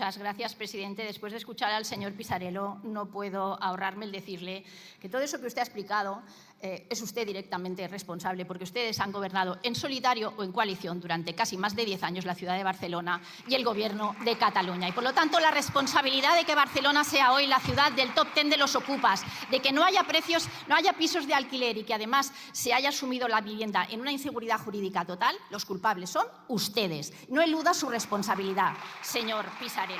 Muchas gracias, presidente. Después de escuchar al señor Pisarello, no puedo ahorrarme el decirle que todo eso que usted ha explicado es usted directamente responsable, porque ustedes han gobernado en solitario o en coalición durante casi más de 10 años la ciudad de Barcelona y el Gobierno de Cataluña. Y, por lo tanto, la responsabilidad de que Barcelona sea hoy la ciudad del top 10 de los ocupas, de que no haya precios, no haya pisos de alquiler y que, además, se haya sumido la vivienda en una inseguridad jurídica total, los culpables son ustedes. No eluda su responsabilidad, señor Pisarello.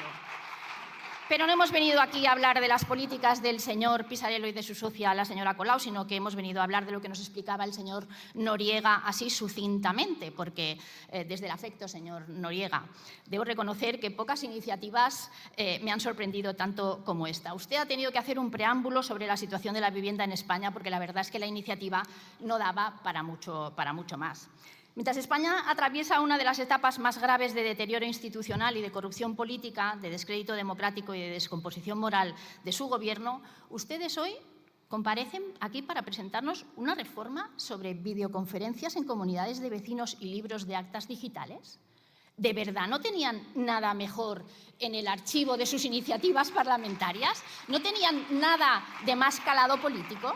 Pero no hemos venido aquí a hablar de las políticas del señor Pisarello y de su socia, la señora Colau, sino que hemos venido a hablar de lo que nos explicaba el señor Noriega así sucintamente, porque desde el afecto, señor Noriega, debo reconocer que pocas iniciativas me han sorprendido tanto como esta. Usted ha tenido que hacer un preámbulo sobre la situación de la vivienda en España, porque la verdad es que la iniciativa no daba para mucho más. Mientras España atraviesa una de las etapas más graves de deterioro institucional y de corrupción política, de descrédito democrático y de descomposición moral de su Gobierno, ustedes hoy comparecen aquí para presentarnos una reforma sobre videoconferencias en comunidades de vecinos y libros de actas digitales. ¿De verdad no tenían nada mejor en el archivo de sus iniciativas parlamentarias? ¿No tenían nada de más calado político?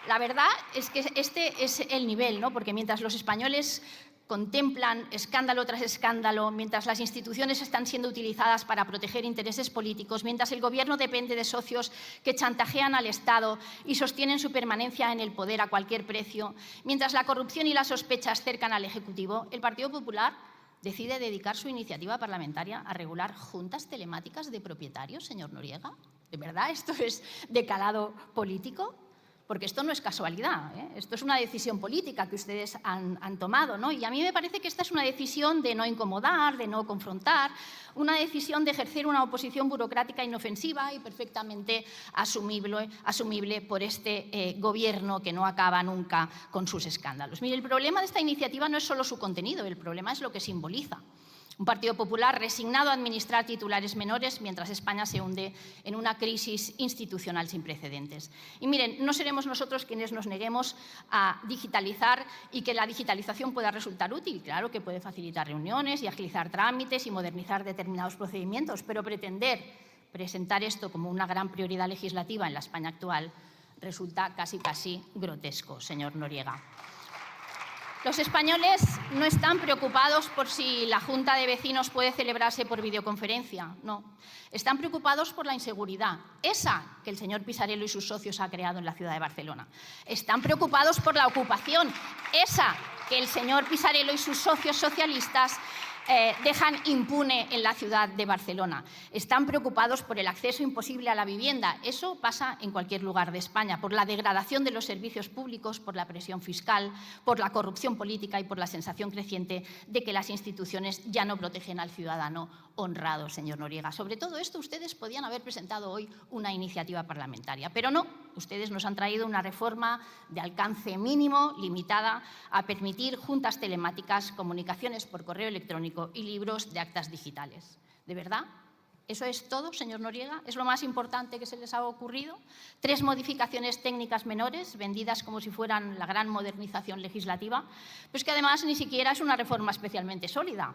La verdad es que este es el nivel, ¿no? Porque mientras los españoles contemplan escándalo tras escándalo, mientras las instituciones están siendo utilizadas para proteger intereses políticos, mientras el Gobierno depende de socios que chantajean al Estado y sostienen su permanencia en el poder a cualquier precio, mientras la corrupción y las sospechas cercan al Ejecutivo, el Partido Popular decide dedicar su iniciativa parlamentaria a regular juntas telemáticas de propietarios, señor Noriega. ¿De verdad esto es de calado político? Porque esto no es casualidad, ¿eh? Esto es una decisión política que ustedes han tomado, ¿no? Y a mí me parece que esta es una decisión de no incomodar, de no confrontar, una decisión de ejercer una oposición burocrática inofensiva y perfectamente asumible por este Gobierno que no acaba nunca con sus escándalos. Mire, el problema de esta iniciativa no es solo su contenido, el problema es lo que simboliza. Un Partido Popular resignado a administrar titulares menores mientras España se hunde en una crisis institucional sin precedentes. Y miren, no seremos nosotros quienes nos neguemos a digitalizar y que la digitalización pueda resultar útil. Claro que puede facilitar reuniones y agilizar trámites y modernizar determinados procedimientos, pero pretender presentar esto como una gran prioridad legislativa en la España actual resulta casi grotesco, señor Noriega. Los españoles no están preocupados por si la Junta de Vecinos puede celebrarse por videoconferencia, no. Están preocupados por la inseguridad, esa que el señor Pisarello y sus socios han creado en la ciudad de Barcelona. Están preocupados por la ocupación, esa que el señor Pisarello y sus socios socialistas dejan impune en la ciudad de Barcelona. Están preocupados por el acceso imposible a la vivienda. Eso pasa en cualquier lugar de España, por la degradación de los servicios públicos, por la presión fiscal, por la corrupción política y por la sensación creciente de que las instituciones ya no protegen al ciudadano honrado, señor Noriega. Sobre todo esto ustedes podían haber presentado hoy una iniciativa parlamentaria, pero no. Ustedes nos han traído una reforma de alcance mínimo, limitada a permitir juntas telemáticas, comunicaciones por correo electrónico y libros de actas digitales. ¿De verdad? ¿Eso es todo, señor Noriega? ¿Es lo más importante que se les ha ocurrido? 3 modificaciones técnicas menores, vendidas como si fueran la gran modernización legislativa, pero es que además ni siquiera es una reforma especialmente sólida,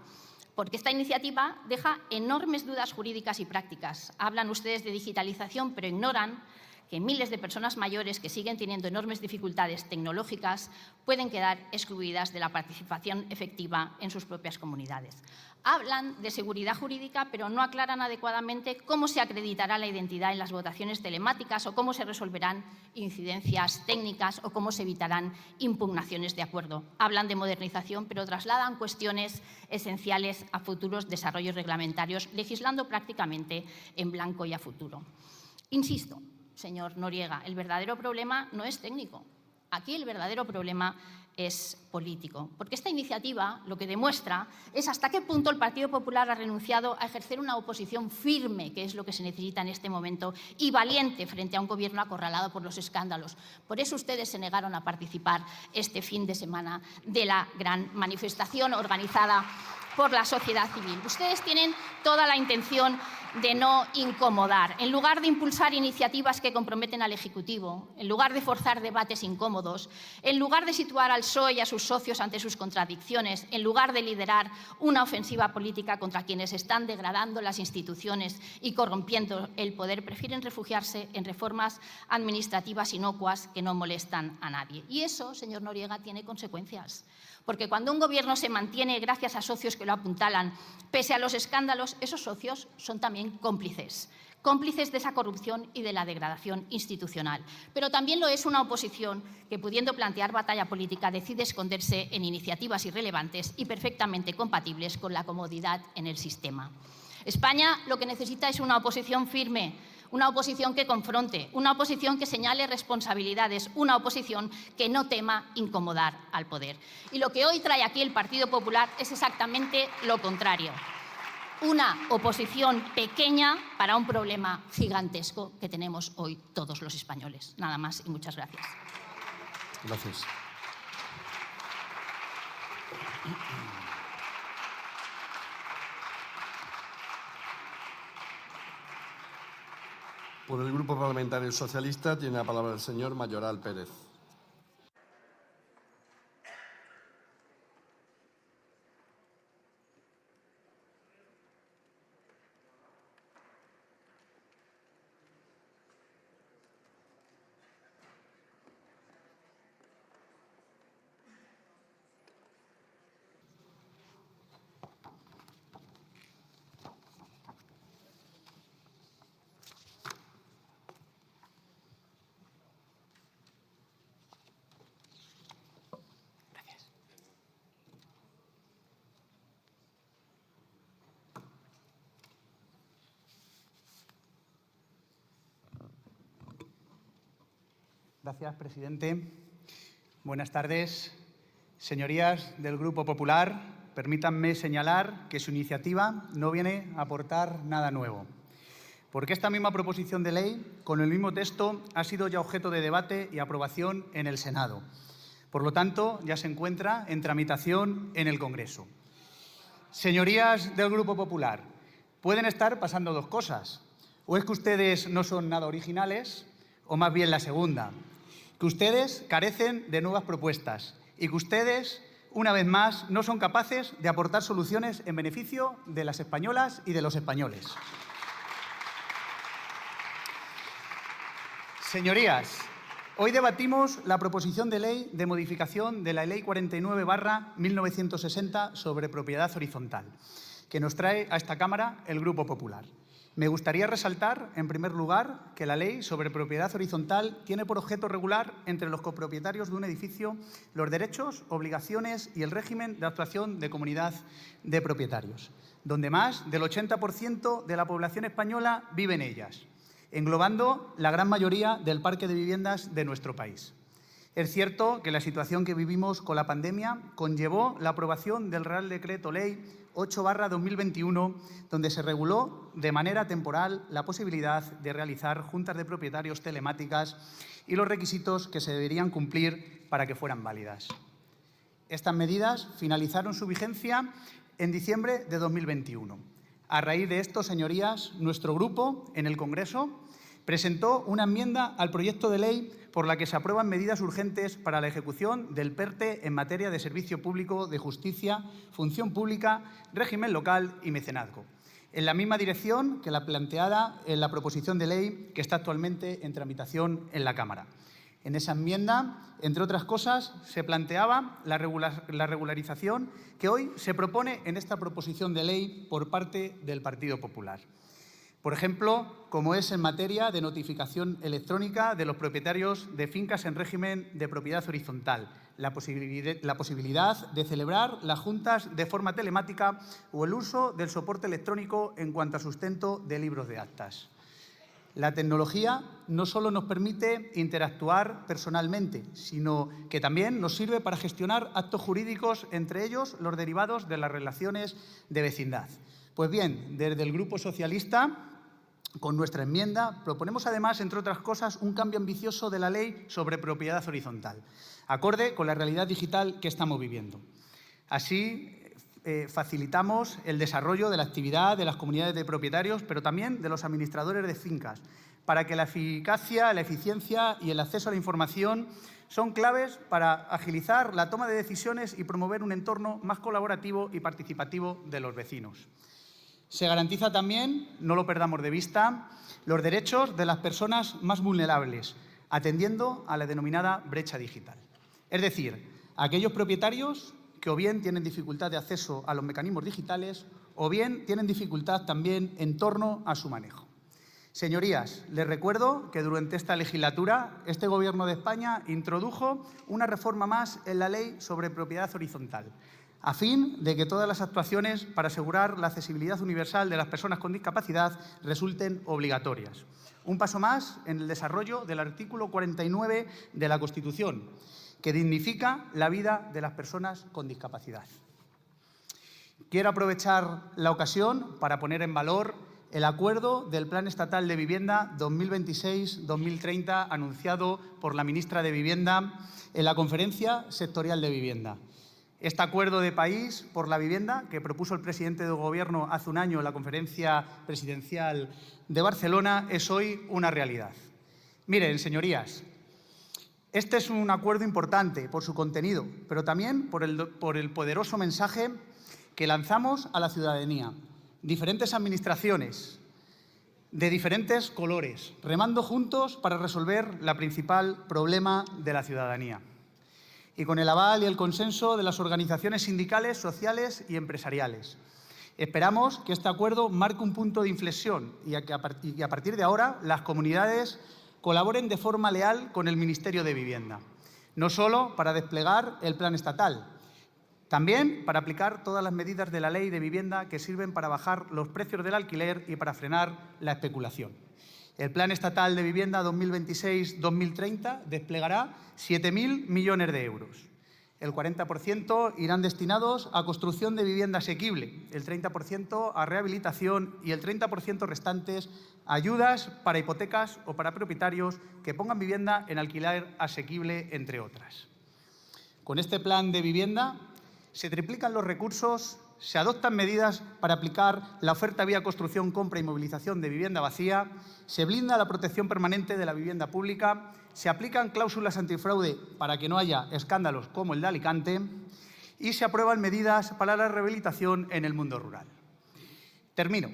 porque esta iniciativa deja enormes dudas jurídicas y prácticas. Hablan ustedes de digitalización, pero ignoran que miles de personas mayores que siguen teniendo enormes dificultades tecnológicas pueden quedar excluidas de la participación efectiva en sus propias comunidades. Hablan de seguridad jurídica, pero no aclaran adecuadamente cómo se acreditará la identidad en las votaciones telemáticas o cómo se resolverán incidencias técnicas o cómo se evitarán impugnaciones de acuerdo. Hablan de modernización, pero trasladan cuestiones esenciales a futuros desarrollos reglamentarios, legislando prácticamente en blanco y a futuro. Insisto, señor Noriega, el verdadero problema no es técnico. Aquí el verdadero problema es político, porque esta iniciativa lo que demuestra es hasta qué punto el Partido Popular ha renunciado a ejercer una oposición firme, que es lo que se necesita en este momento, y valiente frente a un Gobierno acorralado por los escándalos. Por eso ustedes se negaron a participar este fin de semana de la gran manifestación organizada por la sociedad civil. Ustedes tienen toda la intención de no incomodar. En lugar de impulsar iniciativas que comprometen al Ejecutivo, en lugar de forzar debates incómodos, en lugar de situar al PSOE y a sus socios ante sus contradicciones, en lugar de liderar una ofensiva política contra quienes están degradando las instituciones y corrompiendo el poder, prefieren refugiarse en reformas administrativas inocuas que no molestan a nadie. Y eso, señor Noriega, tiene consecuencias. Porque cuando un gobierno se mantiene gracias a socios que lo apuntalan, pese a los escándalos, esos socios son también cómplices de esa corrupción y de la degradación institucional. Pero también lo es una oposición que, pudiendo plantear batalla política, decide esconderse en iniciativas irrelevantes y perfectamente compatibles con la comodidad en el sistema. España lo que necesita es una oposición firme, una oposición que confronte, una oposición que señale responsabilidades, una oposición que no tema incomodar al poder. Y lo que hoy trae aquí el Partido Popular es exactamente lo contrario. Una oposición pequeña para un problema gigantesco que tenemos hoy todos los españoles. Nada más y muchas gracias. Gracias. Por el Grupo Parlamentario Socialista tiene la palabra el señor Mayoral Pérez. Gracias, presidente. Buenas tardes. Señorías del Grupo Popular, permítanme señalar que su iniciativa no viene a aportar nada nuevo, porque esta misma proposición de ley, con el mismo texto, ha sido ya objeto de debate y aprobación en el Senado. Por lo tanto, ya se encuentra en tramitación en el Congreso. Señorías del Grupo Popular, pueden estar pasando dos cosas. O es que ustedes no son nada originales, o más bien la segunda, que ustedes carecen de nuevas propuestas y que ustedes, una vez más, no son capaces de aportar soluciones en beneficio de las españolas y de los españoles. Señorías, hoy debatimos la proposición de ley de modificación de la Ley 49/1960 sobre propiedad horizontal, que nos trae a esta Cámara el Grupo Popular. Me gustaría resaltar, en primer lugar, que la Ley sobre propiedad horizontal tiene por objeto regular entre los copropietarios de un edificio los derechos, obligaciones y el régimen de actuación de comunidad de propietarios, donde más del 80% de la población española vive en ellas, englobando la gran mayoría del parque de viviendas de nuestro país. Es cierto que la situación que vivimos con la pandemia conllevó la aprobación del Real Decreto Ley 8/2021, donde se reguló de manera temporal la posibilidad de realizar juntas de propietarios telemáticas y los requisitos que se deberían cumplir para que fueran válidas. Estas medidas finalizaron su vigencia en diciembre de 2021. A raíz de esto, señorías, nuestro grupo en el Congreso presentó una enmienda al proyecto de ley por la que se aprueban medidas urgentes para la ejecución del PERTE en materia de servicio público de justicia, función pública, régimen local y mecenazgo, en la misma dirección que la planteada en la proposición de ley que está actualmente en tramitación en la Cámara. En esa enmienda, entre otras cosas, se planteaba la regularización que hoy se propone en esta proposición de ley por parte del Partido Popular. Por ejemplo, como es en materia de notificación electrónica de los propietarios de fincas en régimen de propiedad horizontal, la posibilidad de celebrar las juntas de forma telemática o el uso del soporte electrónico en cuanto a sustento de libros de actas. La tecnología no solo nos permite interactuar personalmente, sino que también nos sirve para gestionar actos jurídicos, entre ellos los derivados de las relaciones de vecindad. Pues bien, desde el Grupo Socialista, con nuestra enmienda, proponemos además, entre otras cosas, un cambio ambicioso de la Ley sobre propiedad horizontal, acorde con la realidad digital que estamos viviendo. Así, facilitamos el desarrollo de la actividad de las comunidades de propietarios, pero también de los administradores de fincas, para que la eficacia, la eficiencia y el acceso a la información son claves para agilizar la toma de decisiones y promover un entorno más colaborativo y participativo de los vecinos. Se garantiza también, no lo perdamos de vista, los derechos de las personas más vulnerables, atendiendo a la denominada brecha digital. Es decir, aquellos propietarios que o bien tienen dificultad de acceso a los mecanismos digitales o bien tienen dificultad también en torno a su manejo. Señorías, les recuerdo que durante esta legislatura este Gobierno de España introdujo una reforma más en la Ley sobre Propiedad Horizontal, a fin de que todas las actuaciones para asegurar la accesibilidad universal de las personas con discapacidad resulten obligatorias. Un paso más en el desarrollo del artículo 49 de la Constitución, que dignifica la vida de las personas con discapacidad. Quiero aprovechar la ocasión para poner en valor el acuerdo del Plan Estatal de Vivienda 2026-2030 anunciado por la ministra de Vivienda en la Conferencia Sectorial de Vivienda. Este acuerdo de país por la vivienda que propuso el presidente del Gobierno hace un año en la Conferencia Presidencial de Barcelona es hoy una realidad. Miren, señorías, este es un acuerdo importante por su contenido, pero también por el poderoso mensaje que lanzamos a la ciudadanía. Diferentes administraciones de diferentes colores, remando juntos para resolver el principal problema de la ciudadanía. Y con el aval y el consenso de las organizaciones sindicales, sociales y empresariales. Esperamos que este acuerdo marque un punto de inflexión y a partir de ahora las comunidades colaboren de forma leal con el Ministerio de Vivienda, no solo para desplegar el plan estatal, también para aplicar todas las medidas de la Ley de Vivienda que sirven para bajar los precios del alquiler y para frenar la especulación. El Plan Estatal de Vivienda 2026-2030 desplegará 7.000 millones de euros. El 40% irán destinados a construcción de vivienda asequible, el 30% a rehabilitación y el 30% restantes a ayudas para hipotecas o para propietarios que pongan vivienda en alquiler asequible, entre otras. Con este plan de vivienda se triplican los recursos, se adoptan medidas para aplicar la oferta vía construcción, compra y movilización de vivienda vacía, se blinda la protección permanente de la vivienda pública, se aplican cláusulas antifraude para que no haya escándalos como el de Alicante y se aprueban medidas para la rehabilitación en el mundo rural. Termino.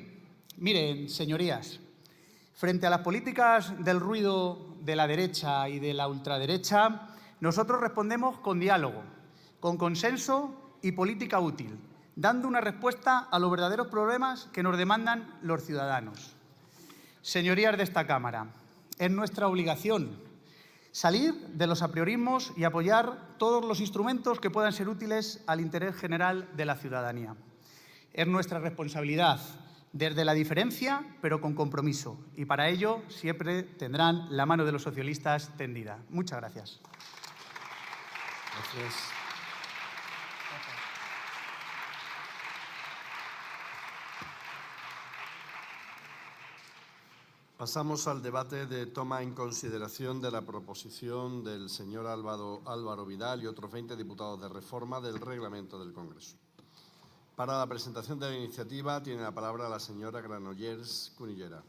Miren, señorías, frente a las políticas del ruido de la derecha y de la ultraderecha, nosotros respondemos con diálogo, con consenso y política útil, dando una respuesta a los verdaderos problemas que nos demandan los ciudadanos. Señorías de esta Cámara, es nuestra obligación salir de los apriorismos y apoyar todos los instrumentos que puedan ser útiles al interés general de la ciudadanía. Es nuestra responsabilidad, desde la diferencia, pero con compromiso, y para ello siempre tendrán la mano de los socialistas tendida. Muchas gracias. Gracias. Pasamos al debate de toma en consideración de la proposición del señor Álvaro Vidal y otros 20 diputados de reforma del reglamento del Congreso. Para la presentación de la iniciativa tiene la palabra la señora Granollers Cunillera.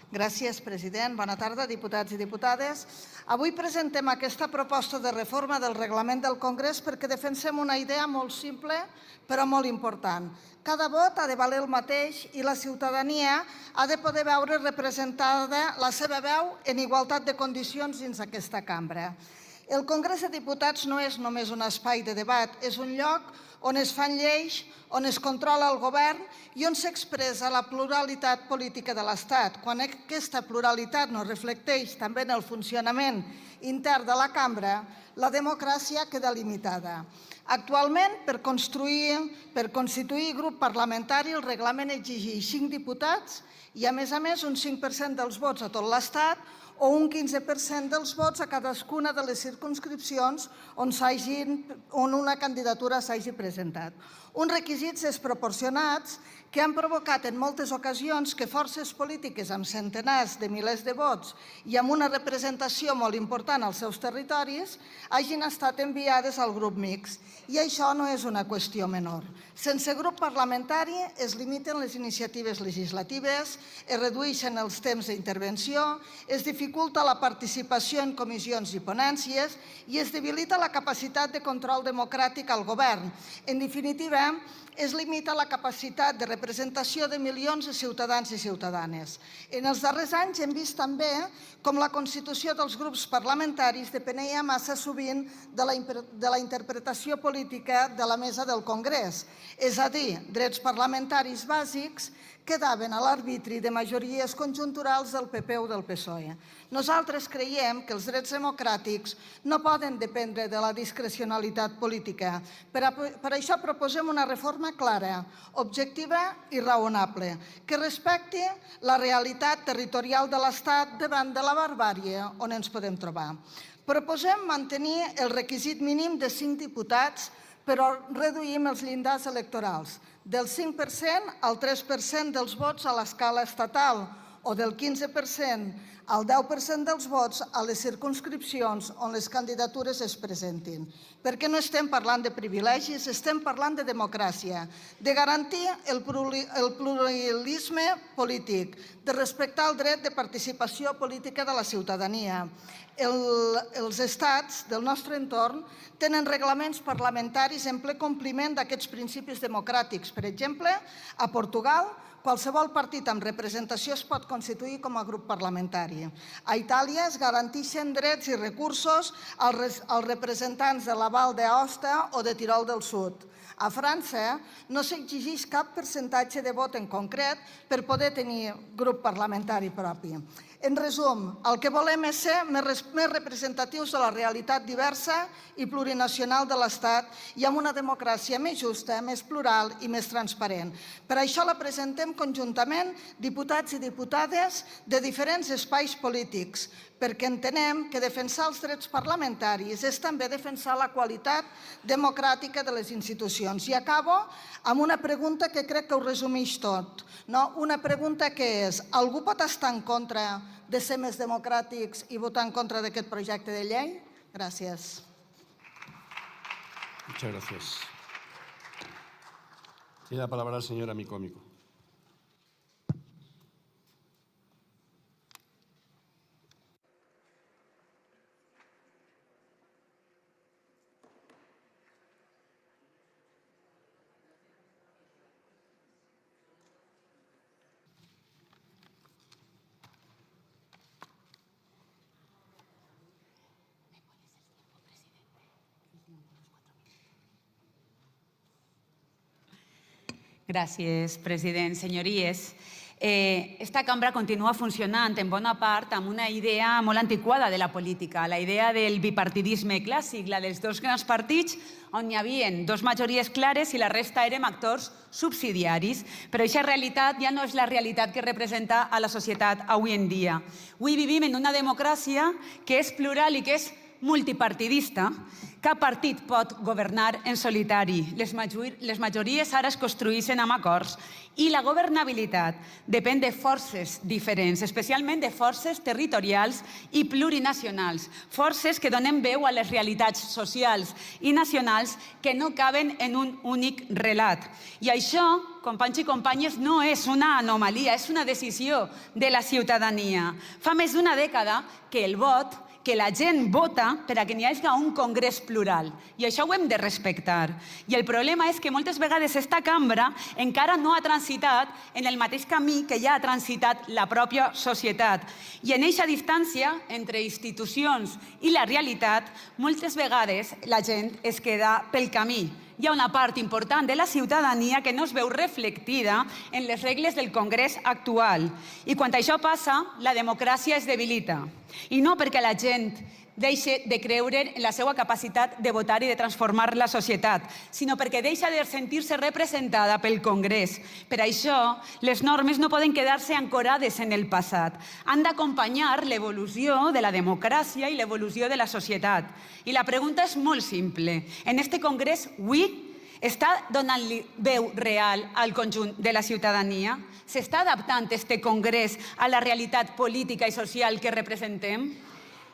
Gràcies, president. Bona tarda, diputats i diputades. Avui presentem aquesta proposta de reforma del reglament del Congrés perquè defensem una idea molt simple però molt important. Cada vot ha de valer el mateix i la ciutadania ha de poder veure representada la seva veu en igualtat de condicions dins aquesta cambra. El Congrés de Diputats no és només un espai de debat, és un lloc on es fan lleis, on es controla el govern i on s'expressa la pluralitat política de l'Estat. Quan aquesta pluralitat no reflecteix també en el funcionament intern de la cambra, la democràcia queda limitada. Actualment, per constituir grup parlamentari, el reglament exigeix 5 diputats i, a més, un 5% dels vots a tot l'Estat o un 15% dels vots a cadascuna de les circumscripcions on una candidatura s'hagi presentat. Uns requisits desproporcionats que han provocat en moltes ocasions que forces polítiques amb centenars de milers de vots i amb una representació molt important als seus territoris hagin estat enviades al grup mixt. I això no és una qüestió menor. Sense grup parlamentari es limiten les iniciatives legislatives, es redueixen els temps d'intervenció, es dificulta la participació en comissions i ponències i es debilita la capacitat de control democràtic al govern. En definitiva, es limita la capacitat de representació de milions de ciutadans i ciutadanes. En els darrers anys hem vist també com la constitució dels grups parlamentaris depenia massa sovint de la interpretació política de la mesa del Congrés, és a dir, drets parlamentaris bàsics quedaven a l'arbitri de majories conjunturals del PP o del PSOE. Nosaltres creiem que els drets democràtics no poden dependre de la discrecionalitat política. Per això proposem una reforma clara, objectiva i raonable, que respecti la realitat territorial de l'Estat davant de la barbàrie on ens podem trobar. Proposem mantenir el requisit mínim de 5 diputats, però reduïm els llindars electorals del 5% al 3% dels vots a l'escala estatal o del 15% al 10% dels vots a les circumscripcions on les candidatures es presentin. Perquè no estem parlant de privilegis, estem parlant de democràcia, de garantir el pluralisme polític, de respectar el dret de participació política de la ciutadania. Els estats del nostre entorn tenen reglaments parlamentaris en ple compliment d'aquests principis democràtics. Per exemple, a Portugal, qualsevol partit amb representació es pot constituir com a grup parlamentari. A Itàlia es garanteixen drets i recursos als representants de la Val d'Aosta o de Tirol del Sud. A França no s'exigeix cap percentatge de vot en concret per poder tenir grup parlamentari propi. En resum, el que volem és ser més representatius de la realitat diversa i plurinacional de l'Estat i amb una democràcia més justa, més plural i més transparent. Per això la presentem conjuntament diputats i diputades de diferents espais polítics, perquè entenem que defensar els drets parlamentaris és també defensar la qualitat democràtica de les institucions. I acabo amb una pregunta que crec que ho resumeix tot. Una pregunta que és: algú pot estar en contra de ser més democràtics i votar en contra d'aquest projecte de llei? Gràcies. Muchas gracias. Tiene la palabra la señora Micómico. Gràcies, president. Senyories, esta cambra continua funcionant en bona part amb una idea molt antiquada de la política, la idea del bipartidisme clàssic, la dels dos grans partits on hi havia dues majories clares i la resta érem actors subsidiaris. Però aquesta realitat ja no és la realitat que representa a la societat avui en dia. Avui vivim en una democràcia que és plural i que és multipartidista. Cap partit pot governar en solitari. Les majories ara es construeixen amb acords i la governabilitat depèn de forces diferents, especialment de forces territorials i plurinacionals, forces que donen veu a les realitats socials i nacionals que no caben en un únic relat. I això, companys i companyes, no és una anomalia, és una decisió de la ciutadania. Fa més d'una dècada que el vot que la gent vota per a que n'hi hagi un congrés plural. I això ho hem de respectar. I el problema és que moltes vegades esta cambra encara no ha transitat en el mateix camí que ja ha transitat la pròpia societat. I en eixa distància entre institucions i la realitat, moltes vegades la gent es queda pel camí. Hi ha una part important de la ciutadania que no es veu reflectida en les regles del Congrés actual. I quan això passa, la democràcia es debilita. I no perquè la gent deixi de creure en la seva capacitat de votar i de transformar la societat, sinó perquè deixa de sentir-se representada pel Congrés. Per això, les normes no poden quedar-se ancorades en el passat. Han d'acompanyar l'evolució de la democràcia i l'evolució de la societat. I la pregunta és molt simple. En este Congrés, avui, està donant-li veu real al conjunt de la ciutadania? S'està adaptant este Congrés a la realitat política i social que representem?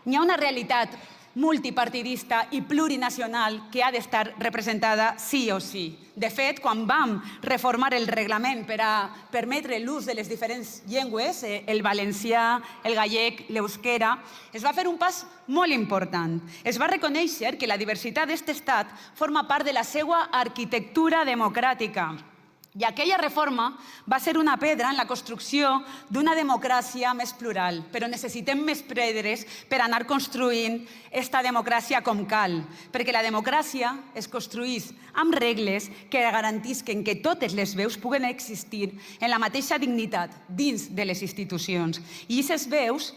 N'hi ha una realitat multipartidista i plurinacional que ha d'estar representada sí o sí. De fet, quan vam reformar el reglament per a permetre l'ús de les diferents llengües, el valencià, el gallec, l'euskera, es va fer un pas molt important. Es va reconèixer que la diversitat d'aquest estat forma part de la seva arquitectura democràtica. I aquella reforma va ser una pedra en la construcció d'una democràcia més plural, però necessitem més pedres per anar construint aquesta democràcia com cal, perquè la democràcia es construís amb regles que garantisquen que totes les veus puguen existir en la mateixa dignitat dins de les institucions. I aquestes veus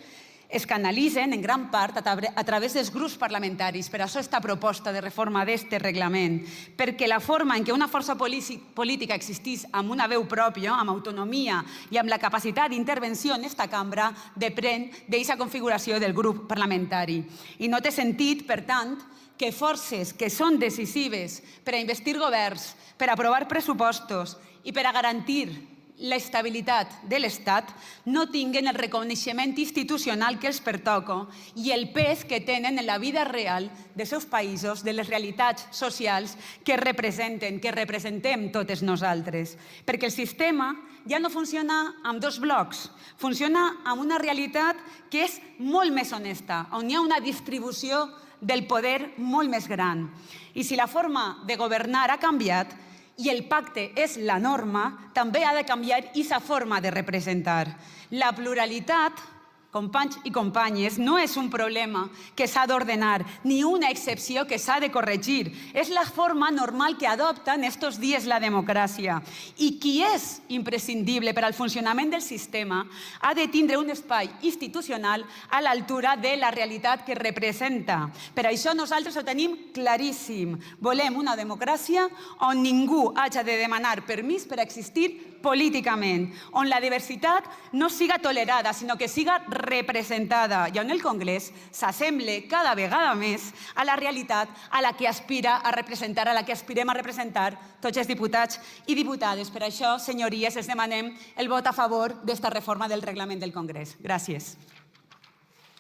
es canalitzen en gran part a través dels grups parlamentaris. Per això esta proposta de reforma d'aquest reglament, perquè la forma en què una força política existís amb una veu pròpia, amb autonomia i amb la capacitat d'intervenció en esta cambra depèn d'aquesta configuració del grup parlamentari. I no té sentit, per tant, que forces que són decisives per a investir governs, per a aprovar pressupostos i per a garantir l'estabilitat de l'Estat no tinguen el reconeixement institucional que els pertoca i el pes que tenen en la vida real dels seus països, de les realitats socials que representen, que representem totes nosaltres. Perquè el sistema ja no funciona amb dos blocs, funciona amb una realitat que és molt més honesta, on hi ha una distribució del poder molt més gran. I si la forma de governar ha canviat, i el pacte és la norma, també ha de canviar aquesta forma de representar. La pluralitat, companys i companyes, no és un problema que s'ha d'ordenar, ni una excepció que s'ha de corregir. És la forma normal que adopta en estos dies la democràcia. I qui és imprescindible per al funcionament del sistema ha de tindre un espai institucional a l'altura de la realitat que representa. Per això nosaltres ho tenim claríssim. Volem una democràcia on ningú hagi de demanar permís per existir políticament, on la diversitat no siga tolerada, sinó que siga representada i on el Congrés s'assemble cada vegada més a la realitat a la que aspira a representar, a la que aspirem a representar tots els diputats i diputades. Per això, senyories, els demanem el vot a favor d'esta reforma del reglament del Congrés. Gràcies.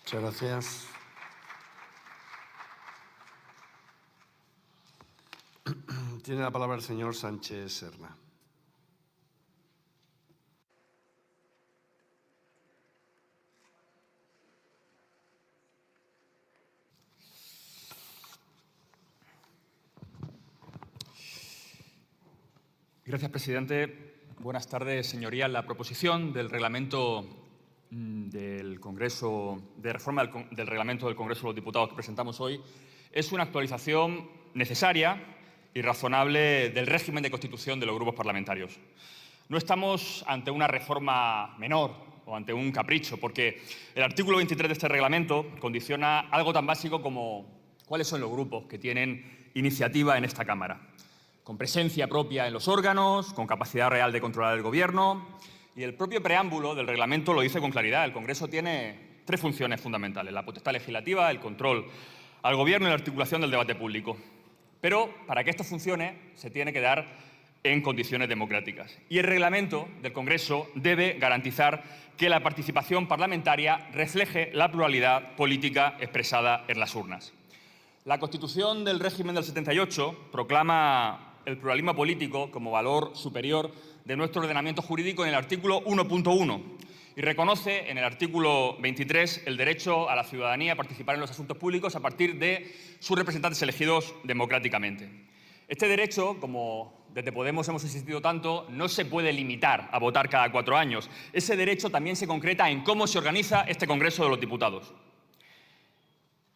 Muchas gracias. Tiene la palabra el señor Sánchez Serna. Gracias, presidente. Buenas tardes, señorías. La proposición del reglamento del Congreso, de reforma del reglamento del Congreso de los Diputados que presentamos hoy, es una actualización necesaria y razonable del régimen de constitución de los grupos parlamentarios. No estamos ante una reforma menor o ante un capricho, porque el artículo 23 de este reglamento condiciona algo tan básico como cuáles son los grupos que tienen iniciativa en esta Cámara, con presencia propia en los órganos, con capacidad real de controlar el Gobierno. Y el propio preámbulo del reglamento lo dice con claridad. El Congreso tiene tres funciones fundamentales: la potestad legislativa, el control al Gobierno y la articulación del debate público. Pero para que esto funcione se tiene que dar en condiciones democráticas. Y el reglamento del Congreso debe garantizar que la participación parlamentaria refleje la pluralidad política expresada en las urnas. La Constitución del régimen del 78 proclama el pluralismo político como valor superior de nuestro ordenamiento jurídico en el artículo 1.1 y reconoce en el artículo 23 el derecho a la ciudadanía a participar en los asuntos públicos a partir de sus representantes elegidos democráticamente. Este derecho, como desde Podemos hemos insistido tanto, no se puede limitar a votar cada 4 años. Ese derecho también se concreta en cómo se organiza este Congreso de los Diputados.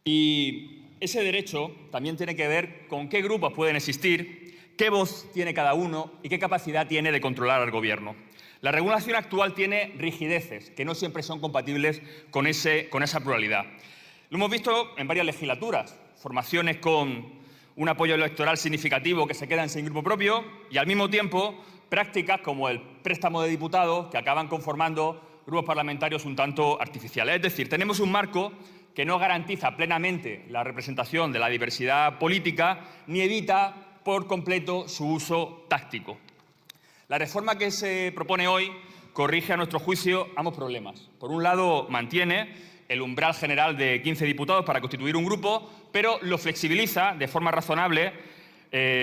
Y ese derecho también tiene que ver con qué grupos pueden existir, qué voz tiene cada uno y qué capacidad tiene de controlar al Gobierno. La regulación actual tiene rigideces que no siempre son compatibles con esa pluralidad. Lo hemos visto en varias legislaturas, formaciones con un apoyo electoral significativo que se quedan sin grupo propio y, al mismo tiempo, prácticas como el préstamo de diputados que acaban conformando grupos parlamentarios un tanto artificiales. Es decir, tenemos un marco que no garantiza plenamente la representación de la diversidad política ni evita por completo su uso táctico. La reforma que se propone hoy corrige, a nuestro juicio, ambos problemas. Por un lado, mantiene el umbral general de 15 diputados para constituir un grupo, pero lo flexibiliza de forma razonable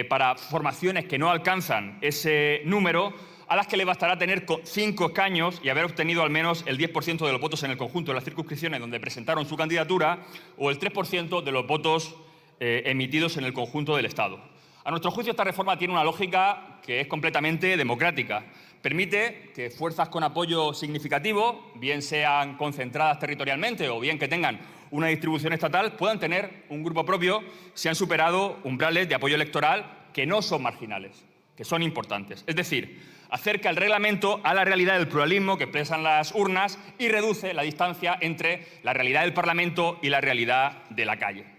para formaciones que no alcanzan ese número, a las que le bastará tener 5 escaños y haber obtenido al menos el 10% de los votos en el conjunto de las circunscripciones donde presentaron su candidatura o el 3% de los votos emitidos en el conjunto del Estado. A nuestro juicio, esta reforma tiene una lógica que es completamente democrática. Permite que fuerzas con apoyo significativo, bien sean concentradas territorialmente o bien que tengan una distribución estatal, puedan tener un grupo propio si han superado umbrales de apoyo electoral que no son marginales, que son importantes. Es decir, acerca el reglamento a la realidad del pluralismo que expresan las urnas y reduce la distancia entre la realidad del Parlamento y la realidad de la calle.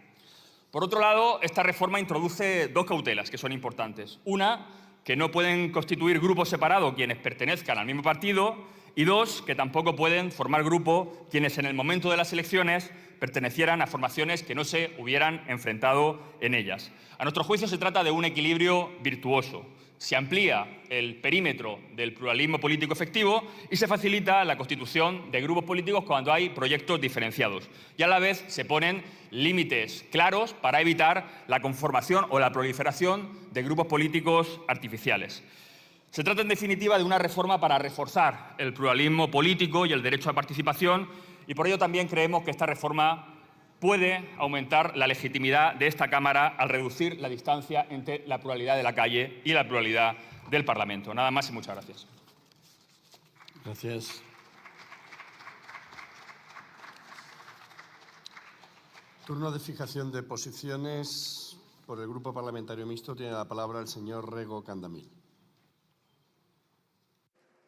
Por otro lado, esta reforma introduce 2 cautelas que son importantes. Una, que no pueden constituir grupos separados quienes pertenezcan al mismo partido, y 2, que tampoco pueden formar grupo quienes en el momento de las elecciones pertenecieran a formaciones que no se hubieran enfrentado en ellas. A nuestro juicio se trata de un equilibrio virtuoso. Se amplía el perímetro del pluralismo político efectivo y se facilita la constitución de grupos políticos cuando hay proyectos diferenciados. Y a la vez se ponen límites claros para evitar la conformación o la proliferación de grupos políticos artificiales. Se trata, en definitiva, de una reforma para reforzar el pluralismo político y el derecho a participación, y por ello también creemos que esta reforma puede aumentar la legitimidad de esta Cámara al reducir la distancia entre la pluralidad de la calle y la pluralidad del Parlamento. Nada más y muchas gracias. Gracias. Turno de fijación de posiciones. Por el Grupo Parlamentario Mixto tiene la palabra el señor Rego Candamil.